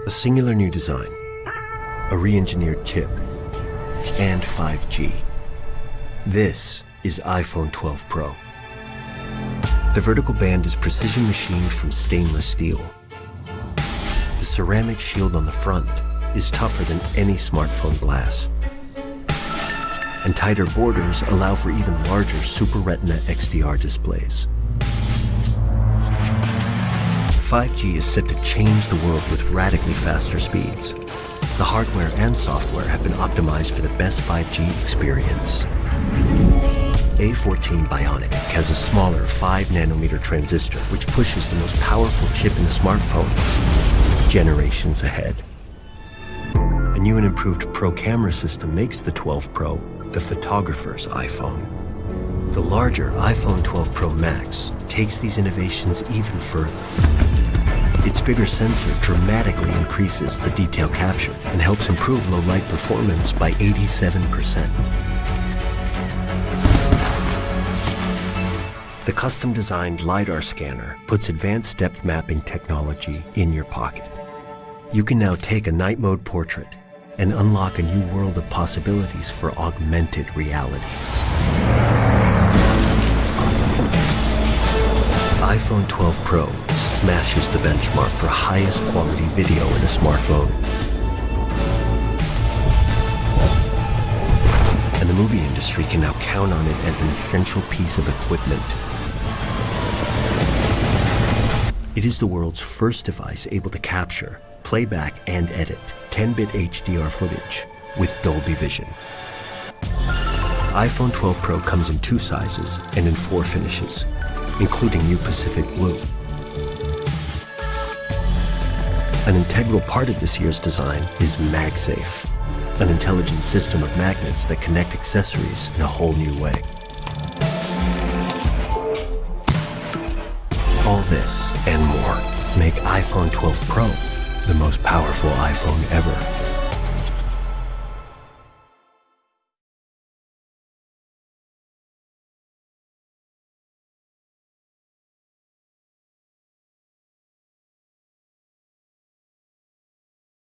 A singular new design, a re-engineered chip, and 5G. This is iPhone 12 Pro. The vertical band is precision machined from stainless steel. The ceramic shield on the front is tougher than any smartphone glass. And tighter borders allow for even larger Super Retina XDR displays. 5G is set to change the world with radically faster speeds. The hardware and software have been optimized for the best 5G experience. A14 Bionic has a smaller 5nm transistor which pushes the most powerful chip in the smartphone generations ahead. A new and improved Pro camera system makes the 12 Pro the photographer's iPhone. The larger iPhone 12 Pro Max takes these innovations even further. Its bigger sensor dramatically increases the detail captured and helps improve low light performance by 87%. The custom-designed LiDAR scanner puts advanced depth mapping technology in your pocket. You can now take a night mode portrait and unlock a new world of possibilities for augmented reality. iPhone 12 Pro smashes the benchmark for highest quality video in a smartphone. And the movie industry can now count on it as an essential piece of equipment. It is the world's first device able to capture, playback, and edit 10-bit HDR footage with Dolby Vision. iPhone 12 Pro comes in 2 sizes and in 4 finishes, including New Pacific Blue. An integral part of this year's design is MagSafe, an intelligent system of magnets that connect accessories in a whole new way. All this and more make iPhone 12 Pro the most powerful iPhone ever.